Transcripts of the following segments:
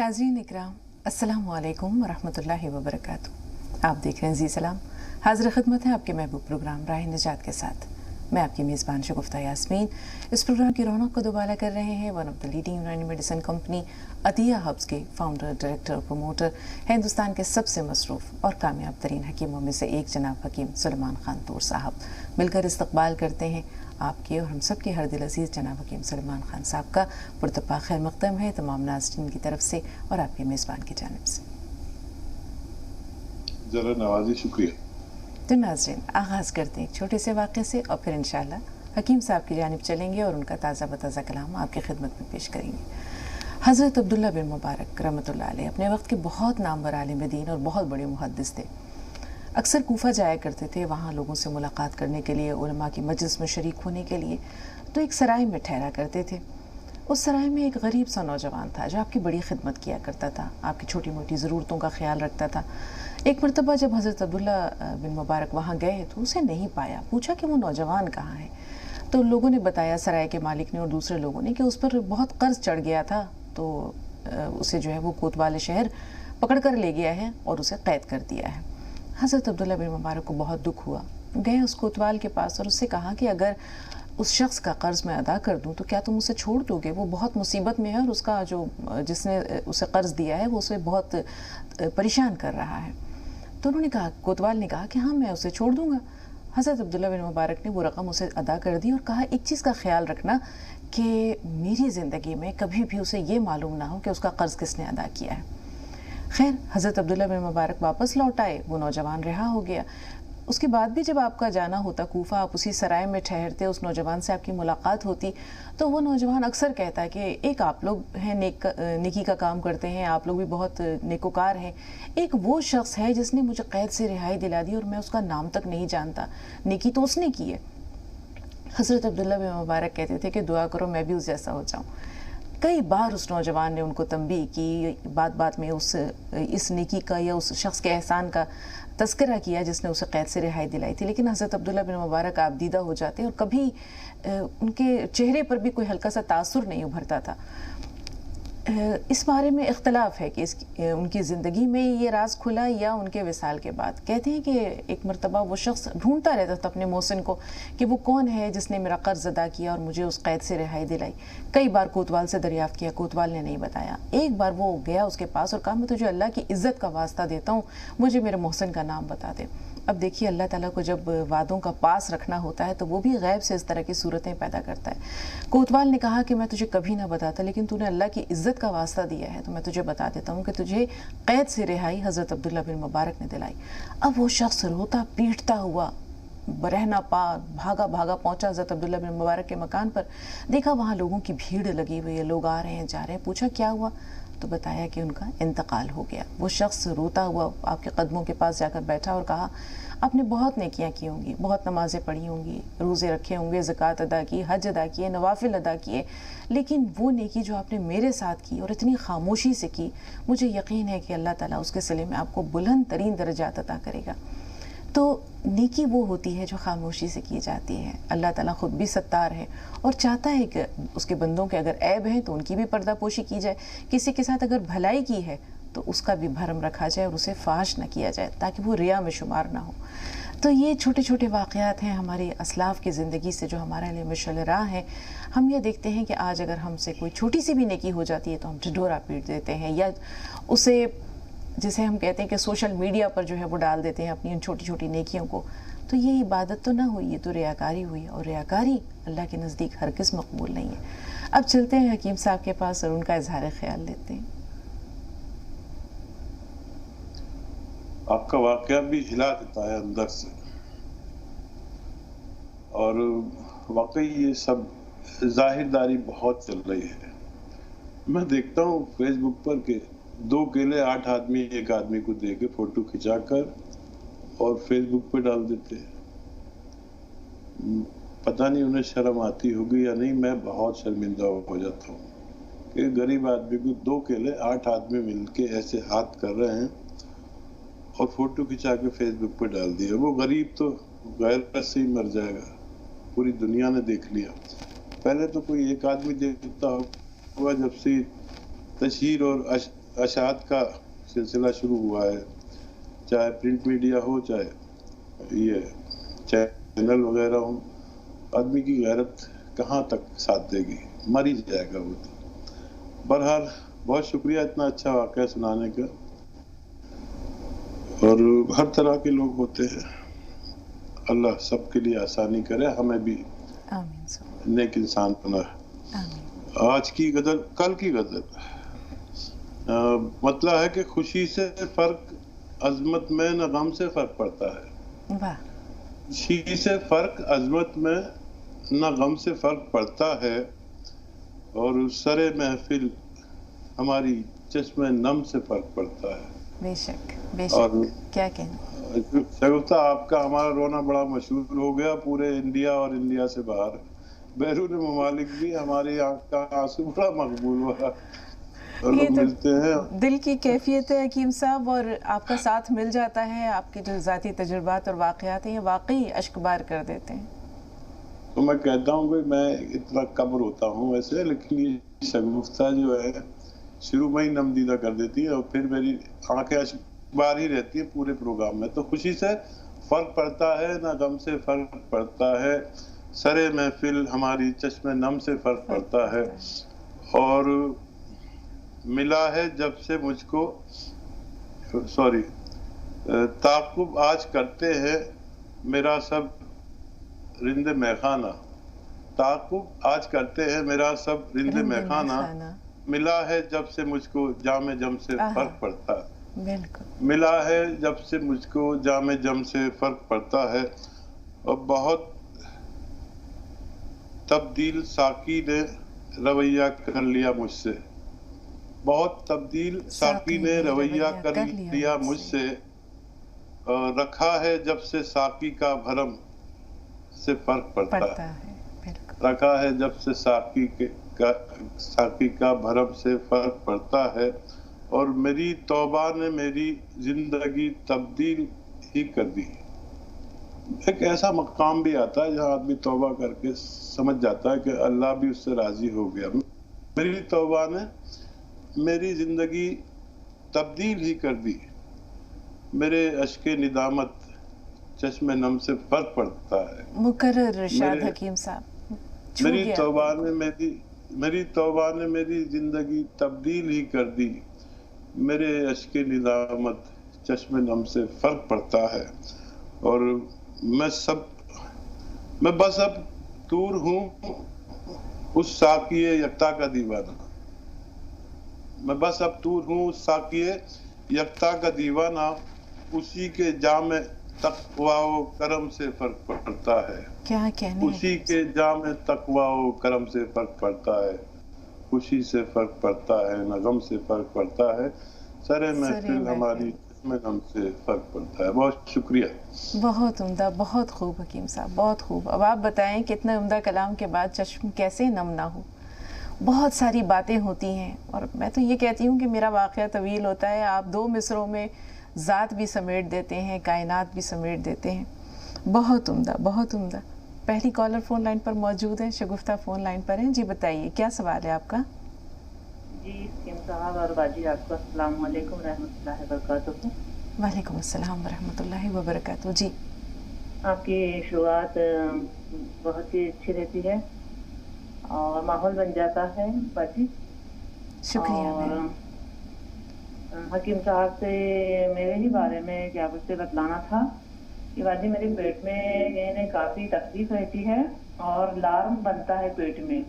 नाज़रीन इकराम, अस्सलामु अलैकुम वरहमतुल्लाहि वबरकातुहू। आप देख रहे हैं जी सलाम। हाज़िर खिदमत है आपके महबूब प्रोग्राम राह निजात के साथ। मैं आपकी मेज़बान शगुफ्ता यास्मीन। इस प्रोग्राम की रौनक को दोबारा कर रहे हैं वन ऑफ द लीडिंग यूनानी मेडिसिन कंपनी अतिया हब्स के फाउंडर, डायरेक्टर और प्रमोटर, हिंदुस्तान के सबसे मसरूफ़ और कामयाब तरीन हकीमों में से एक जनाब हकीम सुलेमान खान तूर साहब। मिलकर इस्तकबाल करते हैं आपके और हम सब के हर दिल अजीज़ जनाब हकीम सुलेमान खान साहब का। पुरतपा खैर मक़दम है तमाम नाज़रीन की तरफ से और आपके मेज़बान की जानिब से। ज़रा नवाज़ी, शुक्रिया। तो नाज़रीन, आगाज़ करते हैं एक छोटे से वाक़े से और फिर इंशाअल्लाह हकीम साहब की जानिब चलेंगे और उनका ताज़ा बताज़ा कलाम आपकी खिदमत में पेश करेंगे। हज़रत अब्दुल्ला बिन मुबारक रहमतुल्लाह अलैह अपने वक्त के बहुत नामवर आलिम दीन और बहुत बड़े मुहद्दिस थे। अक्सर कूफा जाया करते थे वहाँ लोगों से मुलाकात करने के लिए, उलमा की मजलिस में शरीक होने के लिए। तो एक सराय में ठहरा करते थे। उस सराय में एक गरीब सा नौजवान था जो आपकी बड़ी खिदमत किया करता था, आपकी छोटी मोटी ज़रूरतों का ख्याल रखता था। एक मरतबा जब हज़रत अब्दुल्ला बिन मुबारक वहाँ गए तो उसे नहीं पाया। पूछा कि वो नौजवान कहाँ है। तो लोगों ने बताया, सराय के मालिक ने और दूसरे लोगों ने, कि उस पर बहुत कर्ज चढ़ गया था, तो उसे जो है वो कोतवाल शहर पकड़ कर ले गया है और उसे कैद कर दिया है। हज़रत अब्दुल्ला बिन मुबारक को बहुत दुख हुआ। गए उस कोतवाल के पास और उससे कहा कि अगर उस शख्स का कर्ज़ मैं अदा कर दूं तो क्या तुम उसे छोड़ दोगे? वो बहुत मुसीबत में है और उसका जो जिसने उसे कर्ज़ दिया है वो उसे बहुत परेशान कर रहा है। तो उन्होंने कहा, कोतवाल ने कहा कि हाँ, मैं उसे छोड़ दूंगा। हज़रत अब्दुल्ला बिन मुबारक ने वो रकम उसे अदा कर दी और कहा, एक चीज़ का ख्याल रखना कि मेरी ज़िंदगी में कभी भी उसे ये मालूम ना हो कि उसका कर्ज़ किसने अदा किया है। खैर, हज़रत अब्दुल्ला बिन मुबारक वापस लौट आए, वो नौजवान रिहा हो गया। उसके बाद भी जब आपका जाना होता कूफा, आप उसी सराय में ठहरते, उस नौजवान से आपकी मुलाकात होती, तो वो नौजवान अक्सर कहता है कि एक आप लोग हैं नेकी का काम करते हैं, आप लोग भी बहुत नेकोकार हैं। एक वो शख्स है जिसने मुझे कैद से रिहाई दिला दी और मैं उसका नाम तक नहीं जानता। नेकी तो उसने की है। हज़रत अब्दुल्ला बिन मुबारक कहते थे कि दुआ करो मैं भी उस जैसा हो जाऊँ। कई बार उस नौजवान ने उनको तंबीह की, बात बात में इस नेकी का या उस शख्स के एहसान का तज़किरा किया जिसने उसे कैद से रिहाई दिलाई थी। लेकिन हज़रत अब्दुल्ला बिन मुबारक आबदीदा हो जाते और कभी उनके चेहरे पर भी कोई हल्का सा तासुर नहीं उभरता था। इस बारे में इख्तलाफ है कि उनकी ज़िंदगी में ये राज खुला या उनके विसाल के बाद। कहते हैं कि एक मरतबा वो शख्स ढूंढता रहता था अपने मोहसिन को कि वो कौन है जिसने मेरा कर्ज अदा किया और मुझे उस कैद से रिहाई दिलाई। कई बार कोतवाल से दरियाफ़्त किया, कोतवाल ने नहीं बताया। एक बार वो गया उसके पास और कहा, मैं तुझे अल्लाह की इज़्ज़त का वास्ता देता हूँ, मुझे मेरे मोहसिन का नाम बता दे। अब देखिए, अल्लाह ताला को जब वादों का पास रखना होता है तो वो भी गैब से इस तरह की सूरतें पैदा करता है। कोतवाल ने कहा कि मैं तुझे कभी ना बताता, लेकिन तूने अल्लाह की इज़्ज़त का वास्ता दिया है तो मैं तुझे बता देता हूँ कि तुझे कैद से रिहाई हज़रत अब्दुल्ला बिन मुबारक ने दिलाई। अब वो शख्स रोता पीटता हुआ रहना पा भागा पहुंचा हज़रत अब्दुल्ला बिन मुबारक के मकान पर। देखा वहाँ लोगों की भीड़ लगी हुई है, लोग आ रहे हैं जा रहे हैं। पूछा क्या हुआ, तो बताया कि उनका इंतकाल हो गया। वो शख्स रोता हुआ आपके कदमों के पास जाकर बैठा और कहा, आपने बहुत नेकियां की होंगी, बहुत नमाज़ें पढ़ी होंगी, रोज़े रखे होंगे, ज़कात अदा की, हज अदा किए, नवाफिल अदा किए, लेकिन वो नेकी जो आपने मेरे साथ की और इतनी खामोशी से की, मुझे यकीन है कि अल्लाह ताला उसके सिले में आपको बुलंद तरीन दर्जात अता करेगा। तो नेकी वो होती है जो खामोशी से की जाती है। अल्लाह ताला ख़ुद भी सत्तार है और चाहता है कि उसके बंदों के अगर ऐब हैं तो उनकी भी पर्दापोशी की जाए, किसी के साथ अगर भलाई की है तो उसका भी भरम रखा जाए और उसे फाश न किया जाए ताकि वो रिया में शुमार ना हो। तो ये छोटे छोटे वाक़यात हैं हमारे असलाफ़ की ज़िंदगी से जो हमारे लिए मिशल राह हैं। हम ये देखते हैं कि आज अगर हमसे कोई छोटी सी भी नेकी हो जाती है तो हम ढिढोरा पीट देते हैं या उसे, जिसे हम कहते हैं कि सोशल मीडिया पर जो है वो डाल देते हैं अपनी उन छोटी छोटी नेकियों को। तो ये इबादत तो ना हुई, ये तो रियाकारी हुई और रियाकारी अल्लाह के नज़दीक हरगिज़ मकबूल नहीं है। अब चलते हैं हकीम साहब के पास और उनका इजहार ख्याल लेते हैं। आपका वाक़या भी हिला देता है अंदर से और वाकई ये सब ज़ाहिरदारी बहुत चल रही है। मैं देखता हूँ फेसबुक पर कि 2 केले 8 आदमी एक आदमी को दे के फ़ोटो खिंचाकर और फेसबुक पे डाल देते हैं। पता नहीं उन्हें शर्म आती होगी या नहीं। मैं बहुत शर्मिंदा हो जाता हूँ कि गरीब आदमी को 2 केले 8 आदमी मिलके ऐसे हाथ कर रहे हैं और फ़ोटो खिंचा के फेसबुक पे डाल दिया। वो गरीब तो गैरत से ही मर जाएगा, पूरी दुनिया ने देख लिया। पहले तो कोई एक आदमी देखता होगा जब से तशहीर और अशात का सिलसिला शुरू हुआ है, चाहे प्रिंट मीडिया हो, चाहे ये चैनल वगैरह हो, आदमी की गैरत कहाँ तक साथ देगी, मर ही जाएगा वो तो। बहरहाल बहुत शुक्रिया इतना अच्छा वाक़या सुनाने का। और हर तरह के लोग होते हैं, अल्लाह सबके लिए आसानी करे, हमें भी आमीन नेक इंसान बना। आज की गज़ल, कल की गज़ल मतलब है कि खुशी से फर्क अजमत में, न गम से फर्क पड़ता है। वाह। खुशी से फर्क अजमत में, न गम से फर्क पड़ता है, और सरे महफिल हमारी चश्मे नम से फर्क पड़ता है। बेशक बेशक, क्या कहना शगुफ्ता, आपका हमारा रोना बड़ा मशहूर हो गया पूरे इंडिया और इंडिया से बाहर, बैरून ममालिक भी हमारी आंख का आंसू बड़ा मकबूल हुआ। ये तो मिलते हैं, दिल की कैफियत है हकीम साहब, और आपका साथ मिल जाता है, आपके जो ज़ाती तजुर्बात और वाक़यात हैं ये वाकई अश्कबार कर देते हैं। तो मैं कहता हूँ कि मैं इतना कम रोता हूँ वैसे, लेकिन ये शगुफ्ता जो है शुरू में ही नमदीदा कर देती है, और फिर मेरी आंखें अश्कबार ही रहती है पूरे प्रोग्राम में। तो खुशी से फर्क पड़ता है, ना गम से फर्क पड़ता है, सरे महफिल हमारी चश्मे नम से फर्क पड़ता है, और मिला है जब से मुझको, सॉरी, ताक़ुब आज करते हैं मेरा सब रिंदे मैखाना, ताक़ुब आज करते हैं मेरा सब रिंदे मैखाना, मिला है जब से मुझको जामे जम से फर्क पड़ता है। बिल्कुल। मिला है जब से मुझको जामे जम से फर्क पड़ता है, और बहुत तब्दील साकी ने रवैया कर लिया मुझसे, बहुत तब्दील साकी ने रवैया कर लिया मुझसे, रखा है जब से साकी का भरम से फर्क पड़ता है। रखा है जब से साकी का भरम से फर्क पड़ता है, और मेरी तौबा ने मेरी जिंदगी तब्दील ही कर दी। एक ऐसा मकाम भी आता है जहाँ आदमी तौबा करके समझ जाता है कि अल्लाह भी उससे राजी हो गया। मेरी तौबा ने मेरी जिंदगी तब्दील ही कर दी, मेरे अश्के निदामत चश्मे नम से फर्क पड़ता है। मुकर्रर इरशाद हकीम साहब, मेरी तौबा ने मेरी जिंदगी तब्दील ही कर दी, मेरे अश्के निदामत चश्मे नम से फर्क पड़ता है, और मैं बस अब दूर हूँ उस साकिए यक्ता का दीवाना, मैं बस अब दूर हूँ उस साकिए यक्ता का दीवाना, उसी के जामे तक़वा व करम से फर्क पड़ता है। क्या कहने, उसी के जामे तक़वा व करम से फर्क पड़ता है, खुशी से फर्क पड़ता है, न गम से फर्क पड़ता है, सरे महफिल हमारी में गम से फर्क पड़ता है। बहुत शुक्रिया। बहुत उम्दा, बहुत खूब हकीम साहब, बहुत खूब। अब आप बताएं कि इतना उम्दा कलाम के बाद चश्म कैसे नम ना हो। बहुत सारी बातें होती हैं, और मैं तो ये कहती हूँ कि मेरा वाक़या तवील होता है, आप 2 मिसरों में ज़ात भी समेट देते हैं, कायनात भी समेट देते हैं। बहुत उम्दा, बहुत उम्दा। पहली कॉलर फ़ोन लाइन पर मौजूद है, शगुफ्ता फ़ोन लाइन पर हैं। जी बताइए, क्या सवाल है आपका? जी हकीम साहब और बाजी, आपको अस्सलाम वालेकुम रहमतुल्लाहि व बरकातुहू। वालेकुम अस्सलाम व रहमतुल्लाहि व बरकातुहू। जी, आपकी शुरुआत बहुत ही अच्छी रहती है और माहौल बन जाता है बाजी। शुक्रिया। और हकीम साहब से मेरे ही बारे में क्या कुछ बतलाना था कि बाजी, मेरे पेट में काफ़ी तकलीफ रहती है और लार्म बनता है पेट में,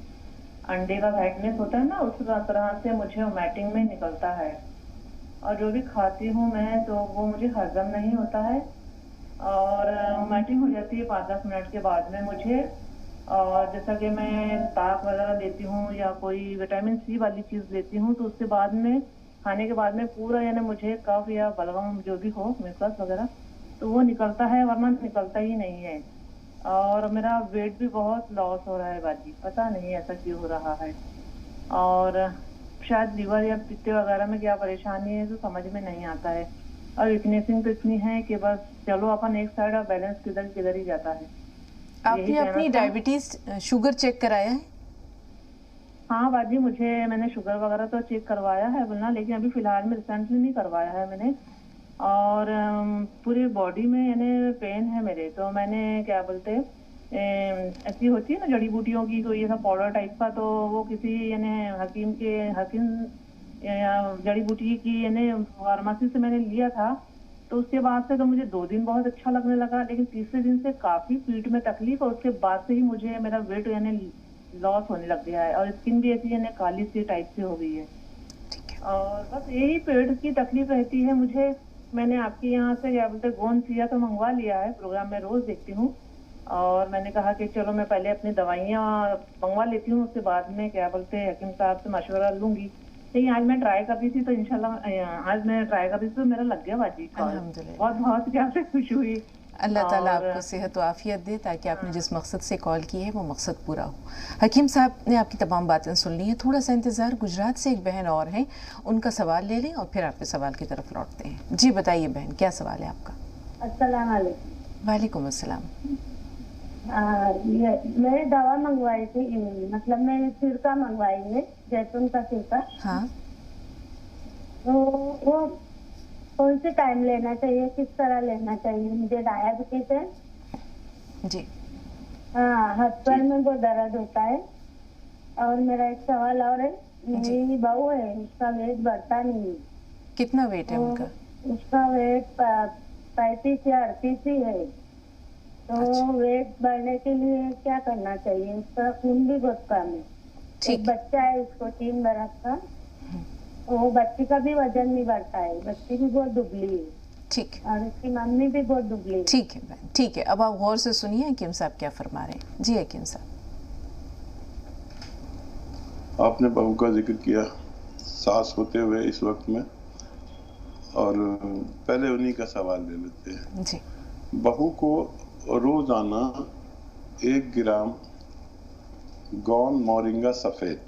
अंडे का फैटनेस होता है ना, उस तरह से मुझे वोमिटिंग में निकलता है, और जो भी खाती हूँ मैं तो वो मुझे हजम नहीं होता है, और वोमिटिंग हो जाती है 5-10 मिनट के बाद में मुझे। और जैसा कि मैं ताक वगैरह लेती हूँ या कोई विटामिन सी वाली चीज़ लेती हूँ, तो उसके बाद में, खाने के बाद में पूरा यानी मुझे कफ या बलगम जो भी हो, म्यूकस वगैरह, तो वो निकलता है, वरना निकलता ही नहीं है। और मेरा वेट भी बहुत लॉस हो रहा है बाजी, पता नहीं ऐसा क्यों हो रहा है, और शायद लीवर या पित्ते वगैरह में क्या परेशानी है तो समझ में नहीं आता है। और वीकनेसिंग तो इतनी है कि बस चलो अपन एक साइड और बैलेंस किधर ही जाता है। आपने अपनी डायबिटीज शुगर चेक कराया है? हाँ बाजी, मैंने शुगर वगैरह तो चेक करवाया है बोलना, लेकिन अभी फिलहाल में रिसेंटली नहीं करवाया है मैंने। और पूरी बॉडी में यानी पेन है मेरे, तो मैंने क्या बोलते ऐसी होती है ना जड़ी बूटियों की कोई ऐसा पाउडर टाइप का, तो वो किसी यानी हकीम जड़ी बूटी की यानी फार्मेसी से मैंने लिया था। तो उसके बाद से तो मुझे 2 दिन बहुत अच्छा लगने लगा, लेकिन तीसरे दिन से काफी पीठ में तकलीफ, और उसके बाद से ही मुझे मेरा वेट यानी लॉस होने लग गया है, और स्किन भी ऐसी यानी काली सी टाइप से हो गई है। और बस यही पेट की तकलीफ रहती है मुझे। मैंने आपके यहाँ से क्या बोलते गोंद सिया तो मंगवा लिया है, प्रोग्राम में रोज देखती हूँ, और मैंने कहा कि चलो मैं पहले अपनी दवाइयाँ मंगवा लेती हूँ, उसके बाद में क्या बोलते हकीम साहब से मशवरा लूंगी। लेकिन आज मैं ट्राई कर रही थी तो इंशाल्लाह आज मैं ट्राई कर रही थी तो मेरा लग गया बाजी। अल्हम्दुलिल्लाह, बहुत बहुत क्या से खुश हुई। अल्लाह ताला आपको सेहत व आफियत दे, ताकि आपने जिस मकसद से कॉल की है वो मकसद पूरा हो। हकीम साहब ने आपकी तमाम बातें सुन ली हैं, थोड़ा सा इंतज़ार, गुजरात से एक बहन और हैं, उनका सवाल ले लें और फिर आपके सवाल की तरफ लौटते हैं। जी बताइए बहन, क्या सवाल है आपका? अस्सलाम वालेकुम। वालेकुम अस्सलाम। मैं दवा मंगवाई थी, मतलब मैं सिरका मंगवाई है, जैतून का सिरका। हाँ, तो वो कौन से टाइम लेना चाहिए, किस तरह लेना चाहिए? मुझे डायबिटीज है जी। हाँ, हाथ पैर में बहुत दर्द होता है। और मेरा एक सवाल और है, मेरी बहू है, उसका वेट बढ़ता नहीं है। कितना वेट है उनका? उसका वेट 35 या 38 ही है। तो वेट बढ़ने के लिए क्या करना चाहिए? उसका खून भी बहुत कम है। एक बच्चा है उसको 3 बरस का, वो बच्ची का भी वजन नहीं बढ़ता है, बच्ची भी बहुत दुबली है। ठीक, और उसकी मम्मी भी बहुत दुबली है। ठीक है बहन, ठीक है। अब आप गौर से सुनिए हकीम साहब क्या फरमा रहे हैं। जी हकीम साहब। आपने बहू का जिक्र किया सास होते हुए इस वक्त में, और पहले उन्हीं का सवाल ले लेते हैं। जी। बहू को रोजाना 1 ग्राम गौन मोरिंगा सफेद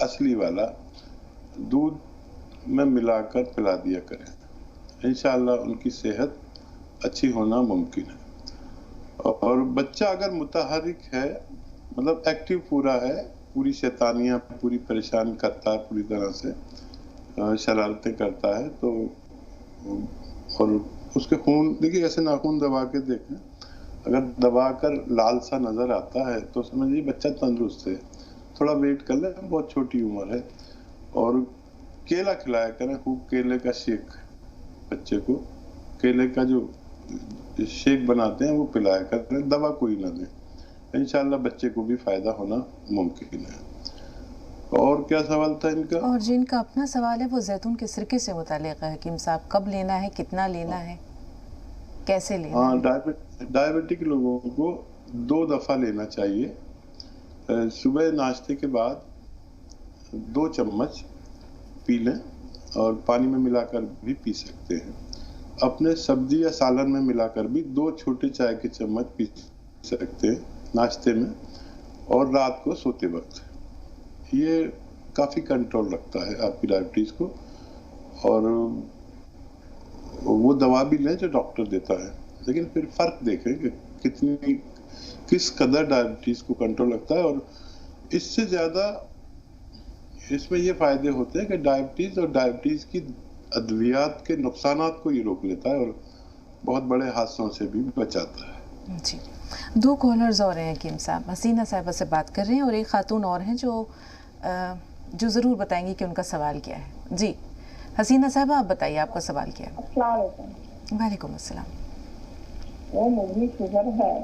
असली वाला दूध में मिलाकर पिला दिया करें, इंशाअल्लाह उनकी सेहत अच्छी होना मुमकिन है। और बच्चा अगर मुतहरिक है, मतलब एक्टिव पूरा है, पूरी शैतानियाँ पूरी परेशान करता है, पूरी तरह से शरारतें करता है, तो और उसके खून देखिए, ऐसे नाखून दबा के देखें, अगर दबा कर लाल सा नजर आता है तो समझिए बच्चा तंदुरुस्त है। थोड़ा वेट कर ले, बहुत छोटी उम्र है। और केला खिलाया करें खूब, केले का शेक, बच्चे को केले का जो शेक बनाते हैं वो पिलाया करें, दवा कोई ना दें, इंशाल्लाह बच्चे को भी फायदा होना मुमकिन है। और क्या सवाल था इनका? और जिनका अपना सवाल है वो जैतून के सिरके से मुताल्लिक़ है हकीम साहब, कब लेना है, कितना लेना है, कैसे लेना है? हाँ, डायबिटिक लोगों को 2 दफा लेना चाहिए। सुबह नाश्ते के बाद 2 चम्मच पी लें, और पानी में मिलाकर भी पी सकते हैं। अपने सब्जी या सालन में मिलाकर भी 2 छोटे चाय के चम्मच पी सकते हैं नाश्ते में, और रात को सोते वक्त। ये काफ़ी कंट्रोल रखता है आपकी डायबिटीज़ को। और वो दवा भी लें जो डॉक्टर देता है, लेकिन फिर फ़र्क देखें कि किस कदर डायबिटीज़ को कंट्रोल रखता है। और इससे ज़्यादा इसमें ये फ़ायदे होते हैं कि डायबिटीज़ और डायबिटीज़ की अद्वियात के नुकसानात को ये रोक लेता है, और बहुत बड़े हादसों से भी बचाता है। जी। 2 कॉलर्स और हैं हकीम साहब, हसीना साहिबा से बात कर रहे हैं, और एक खातून और हैं जो ज़रूर बताएंगी कि उनका सवाल क्या है। जी हसीना साहिबा, आप बताइए आपका सवाल क्या है? अस्सलाम वालेकुम। वालेकुम अस्सलाम। वो मुझे शुगर है,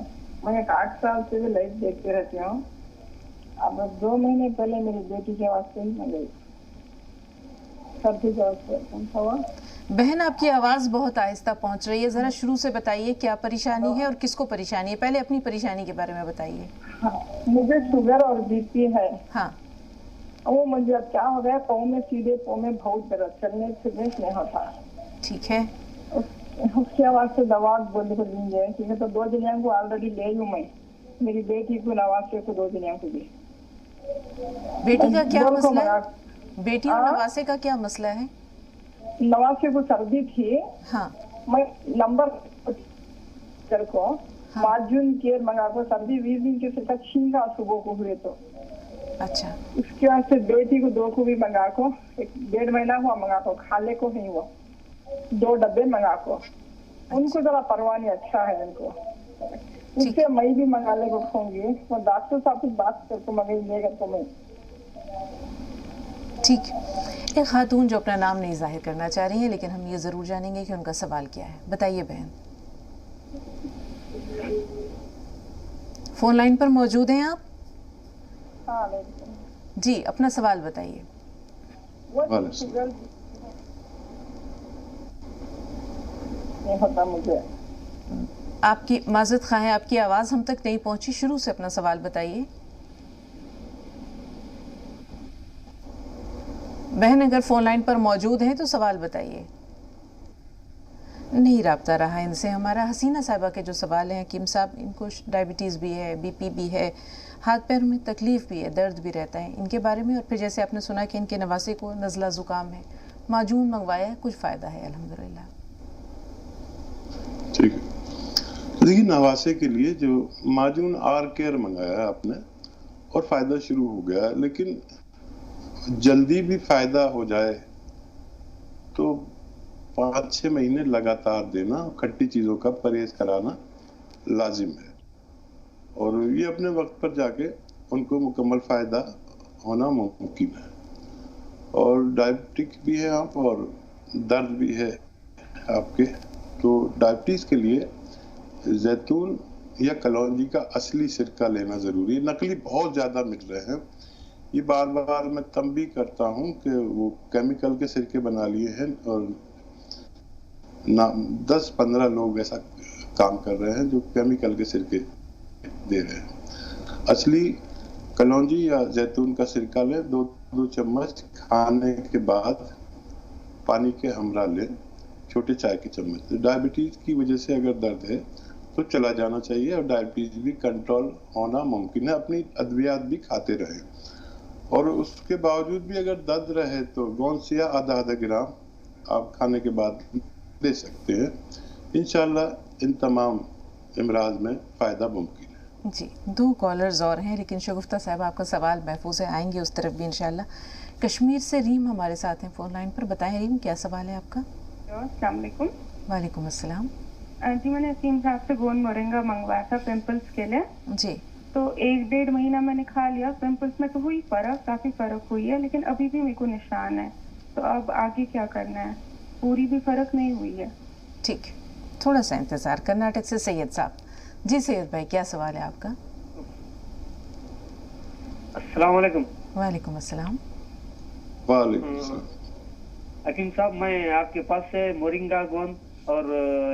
मैं 8 साल से भी लाइट देखते रहती हूँ। अब 2 महीने पहले मेरी बेटी के वास्ते ही मैं गई, सर्दी के वास्ते। बहन आपकी आवाज़ बहुत आहिस्ता पहुंच रही है, ज़रा शुरू से बताइए क्या परेशानी है और किसको परेशानी है। पहले अपनी परेशानी के बारे में बताइए। हाँ, मुझे शुगर और बीपी है। हाँ, वो मुझे अब क्या हो गया, पाँव में सीधे पाँव में बहुत दर्द, चलने फिरने नहीं होता। ठीक है। उसके वास्ते दवा बोल दीजिए, ठीक है? तो 2 दिन को ऑलरेडी ले लूँ मैं, मेरी बेटी को नवासे को 2 दिन को भी। बेटी का क्या मसला है? बेटी और नवासे का क्या मसला है? नवासे को सर्दी थी। हाँ, मैं नंबर को 5 जून के मंगा को सर्दी 20 दिन के छींका सुबह को हुए, तो अच्छा, उसके बाद से बेटी को 2 को भी मंगा को, 1.5 महीना हुआ मंगा को, खाने को नहीं हुआ, 2 डब्बे मंगा को, उनको जरा परवाह नहीं, अच्छा है उनको। उससे मैं भी मंगा ले को खाऊंगी, वो डॉक्टर साहब से बात करके मंगाइएगा तो मैं। ठीक। एक खातून जो अपना नाम नहीं जाहिर करना चाह रही हैं, लेकिन हम ये ज़रूर जानेंगे कि उनका सवाल क्या है। बताइए बहन। फ़ोन लाइन पर मौजूद हैं आप? हाँ जी, अपना सवाल बताइए। नहीं होता मुझे। आपकी माज़रत ख़्वाह है, आपकी आवाज़ हम तक नहीं पहुंची, शुरू से अपना सवाल बताइए। बहन अगर फ़ोन लाइन पर मौजूद हैं तो सवाल बताइए। नहीं राब्ता रहा इनसे हमारा। हसीना साहिबा के जो सवाल हैं, हकीम साहब, इनको डायबिटीज़ भी है, बीपी भी है, हाथ पैर में तकलीफ़ भी है, दर्द भी रहता है, इनके बारे में। और फिर जैसे आपने सुना कि इनके नवासे को नज़ला ज़ुकाम है, माजून मंगवाया है, कुछ फ़ायदा है अल्हम्दुलिल्लाह। ठीक है, देखिए नवासे के लिए जो माजून आर केयर मंगाया है आपने और फ़ायदा शुरू हो गया, लेकिन जल्दी भी फ़ायदा हो जाए तो 5-6 महीने लगातार देना, खट्टी चीज़ों का परहेज कराना लाजिम है, और ये अपने वक्त पर जाके उनको मुकम्मल फ़ायदा होना मुमकिन है। और डायबिटिक भी है आप और दर्द भी है आपके, तो डायबिटीज़ के लिए जैतून या कलौंजी का असली सिरका लेना ज़रूरी है। नकली बहुत ज़्यादा मिल रहे हैं, ये बार बार मैं तंबी करता हूँ कि वो केमिकल के सिरके बना लिए हैं, और 10-15 लोग ऐसा काम कर रहे हैं जो केमिकल के सिरके दे रहे हैं। असली कलौंजी या जैतून का सिरका लें, 2 चम्मच खाने के बाद पानी के हमरा लें, छोटे चाय के चम्मच। डायबिटीज़ की वजह से अगर दर्द है तो चला जाना चाहिए, और डायबिटीज़ भी कंट्रोल होना मुमकिन है। अपनी अद्वियात भी खाते रहें, और उसके बावजूद भी अगर दर्द रहे तो गोंसिया आधा ग्राम आप खाने के बाद दे सकते हैं। इंशाल्लाह इन तमाम इमराज में फ़ायदा मुमकिन है। जी, 2 कॉलर्स और हैं, लेकिन शगुफ्ता साहब आपका सवाल महफूज है, आएंगे उस तरफ भी इंशाल्लाह। कश्मीर से रीम हमारे साथ हैं फ़ोन लाइन पर। बताएं रीम, क्या सवाल है आपका? अस्सलाम वालेकुम। वालेकुम अस्सलाम। जी, मैंने हकीम साहब से गोंद मोरिंगा मंगवाया था पिंपल्स के लिए। जी, तो 1-1.5 महीना मैंने खा लिया, पिंपल्स में तो हुई फ़र्क, काफ़ी फ़र्क हुई है, लेकिन अभी भी मेरे को निशान है। तो अब आगे क्या करना है? पूरी भी फ़र्क नहीं हुई है। ठीक, थोड़ा सा इंतज़ार। कर्नाटक से सैयद साहब। जी सैयद भाई, क्या सवाल है आपका? अस्सलाम वालेकुम। वालेकुम अस्सलाम। वालेकुम अस्सलाम। हकीम साहब, मैं आपके पास से मोरिंगा गोंद और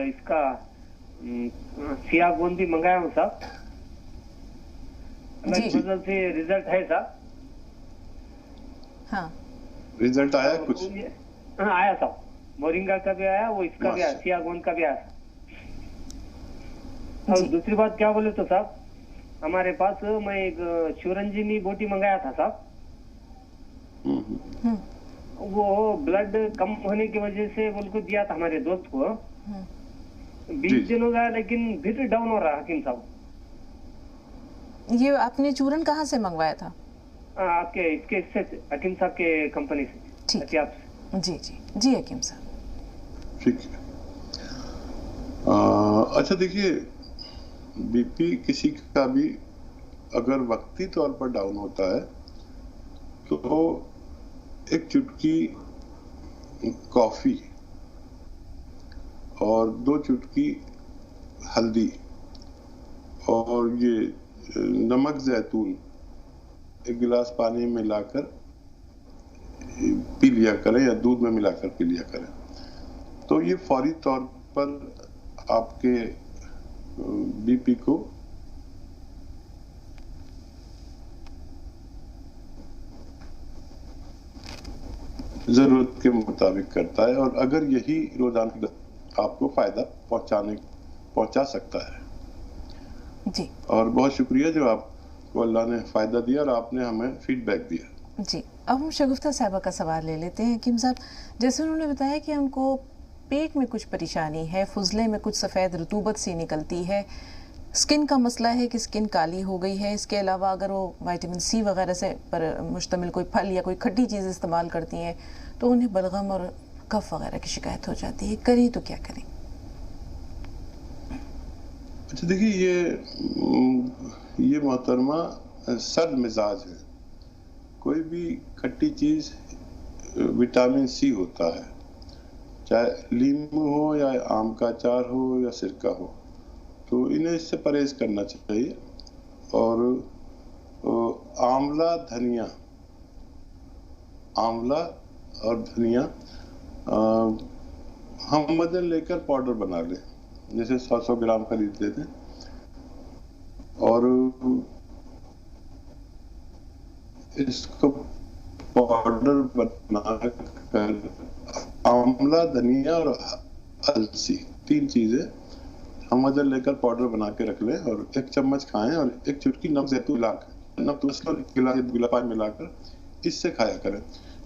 इसका सिया गोंद भी मंगाया हूँ साहब। बदल से रिजल्ट है साहब? हाँ, रिजल्ट आया कुछ? हाँ आया साहब, मोरिंगा का भी आया, वो इसका भी आया, सिया गोंद का भी आया। और दूसरी बात क्या बोले तो साहब, हमारे पास मैं एक शिवरंजनी बोटी मंगाया था साहब। वो ब्लड कम होने की वजह से उनको दिया था हमारे दोस्त को। 20 दिन हो गया, लेकिन फिर डाउन हो रहा हकीम साहब। ये आपने चूरन कहाँ से मंगवाया था? आपके इसके से हकीम साहब के कंपनी से। ठीक है, जी जी जी हकीम साहब। ठीक है। अच्छा देखिए, बीपी किसी का भी अगर वक्ती तौर पर डाउन होता है तो एक चुटकी कॉफ़ी और 2 चुटकी हल्दी और ये नमक जैतून 1 गिलास पानी में मिलाकर पी लिया करें, या दूध में मिलाकर पी लिया करें, तो ये फौरी तौर पर आपके बीपी को जरूरत के मुताबिक करता है, और अगर यही रोजाना आपको फायदा पहुंचा सकता है। जी, और बहुत शुक्रिया जो आपको अल्लाह ने फायदा दिया और आपने हमें फीडबैक दिया। जी, अब हम शगुफ्ता साहिबा का सवाल ले लेते हैं। हकीम साहब, जैसे उन्होंने बताया कि उनको पेट में कुछ परेशानी है, फुजले में कुछ सफ़ेद रतूबत सी निकलती है, اسکن کا مسئلہ ہے کہ اسکن کالی ہو گئی ہے، اس کے علاوہ اگر وہ وائٹامن سی وغیرہ سے پر مشتمل کوئی پھل یا کوئی کھٹی چیز استعمال کرتی ہیں تو انہیں بلغم اور کف وغیرہ کی شکایت ہو جاتی ہے، کریں تو کیا کریں؟ اچھا دیکھیے، یہ محترمہ سرد مزاج ہے. کوئی بھی کھٹی چیز وٹامن سی ہوتا ہے، چاہے لیمو ہو یا آم کا اچار ہو یا سرکہ ہو، تو انہیں اس سے پرہیز کرنا چاہیے. اور آملہ اور دھنیا ہم مدن لے کر پاؤڈر بنا لیں، جیسے 100 گرام خرید لیتے ہیں اور اس کو پاؤڈر بنا کر آملہ، دھنیا اور السی 3 چیزیں ہم مدن لے کر پاؤڈر بنا کے رکھ لیں اور 1 چمچ کھائیں اور 1 چٹکی نمک زیتون گلا پانی ملا کر اس سے کھایا کریں.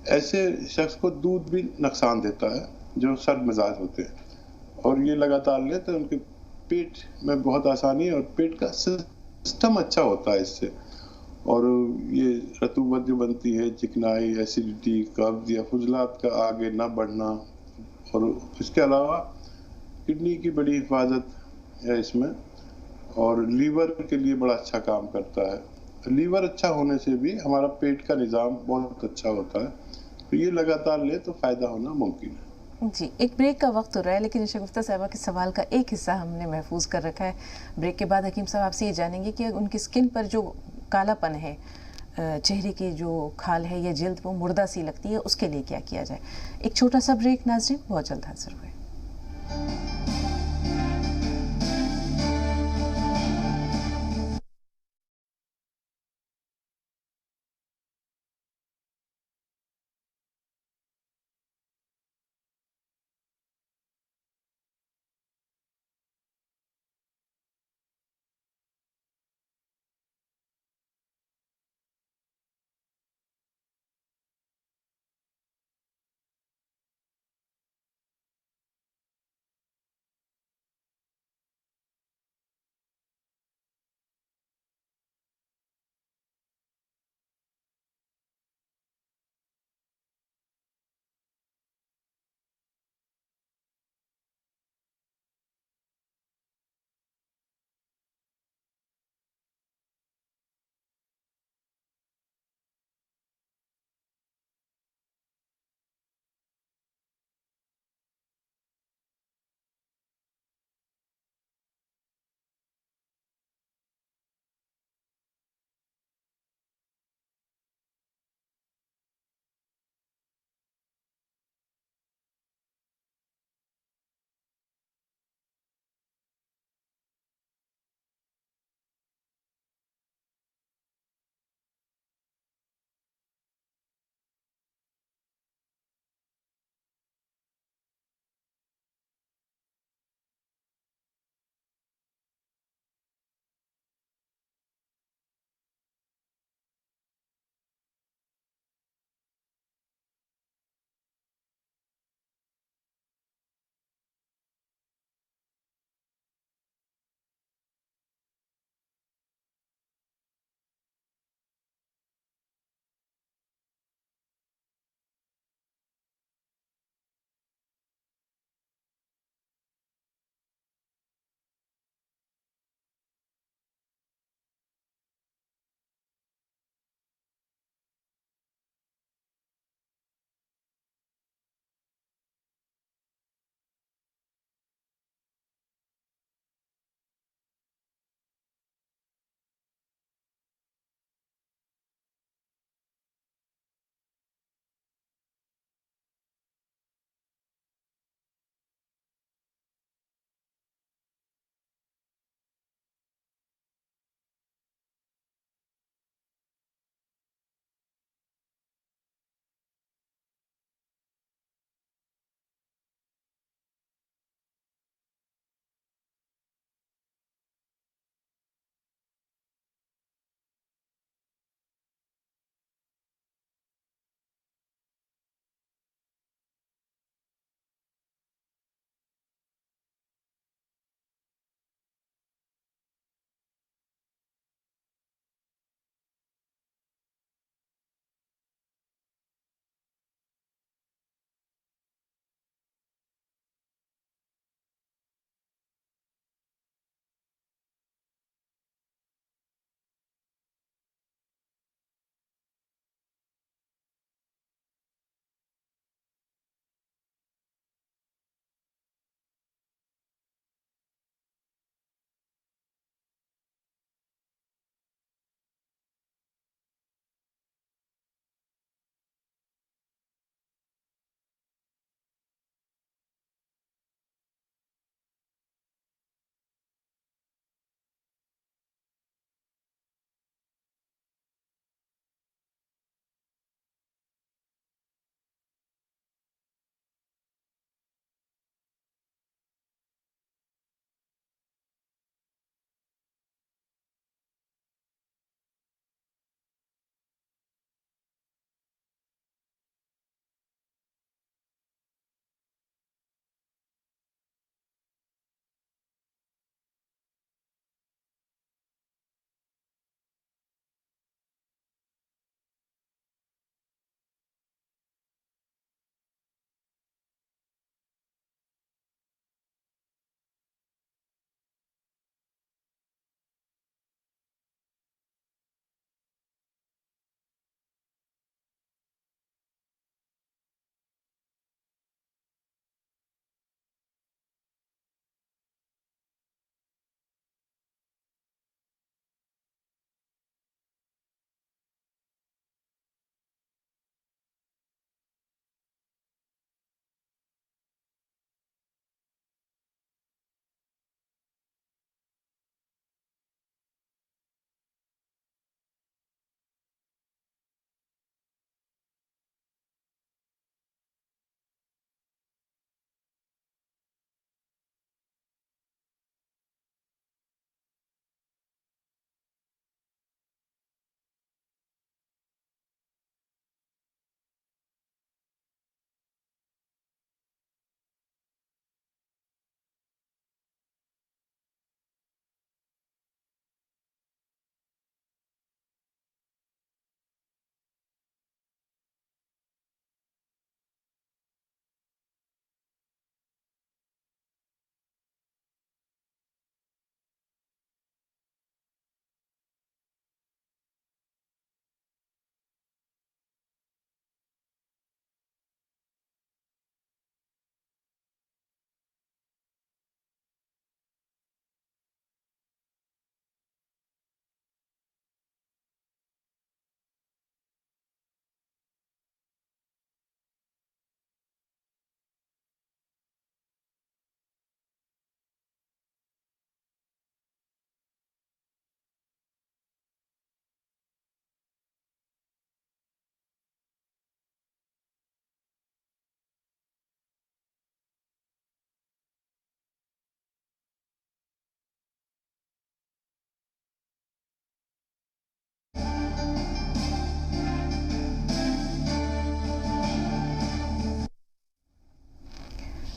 ایسے شخص کو دودھ بھی نقصان دیتا ہے جو سرد مزاج ہوتے ہیں، اور یہ لگاتار لیں تو ان کے پیٹ میں بہت آسانی ہے اور پیٹ کا سسٹم اچھا ہوتا ہے اس سے. اور یہ رطوبت جو بنتی ہے، چکنائی، ایسیڈیٹی، قبض یا فضلات کا آگے نہ بڑھنا، اور اس کے علاوہ کڈنی کی بڑی حفاظت ہے اس میں، اور لیور کے لیے بڑا اچھا کام کرتا ہے. لیور اچھا ہونے سے بھی ہمارا پیٹ کا نظام بہت اچھا ہوتا ہے. تو یہ لگاتار لے تو فائدہ ہونا ممکن ہے. جی، ایک بریک کا وقت ہو رہا ہے، لیکن شگفتہ صاحبہ کے سوال کا ایک حصہ ہم نے محفوظ کر رکھا ہے. بریک کے بعد حکیم صاحب آپ سے یہ جانیں گے کہ ان کی سکن پر جو کالا پن ہے، چہرے کی جو کھال ہے یا جلد وہ مردہ سی لگتی ہے، اس کے لیے کیا کیا جائے. ایک چھوٹا سا بریک ناظرین، بہت جلد حاضر ہوئے.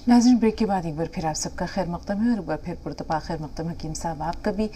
नाज़रीन, ब्रेक के बाद एक बार फिर आप सबका खैर मक़दम है और एक बार फिर पुरतपा खैर मक़दम हकीम साहब आपका भी।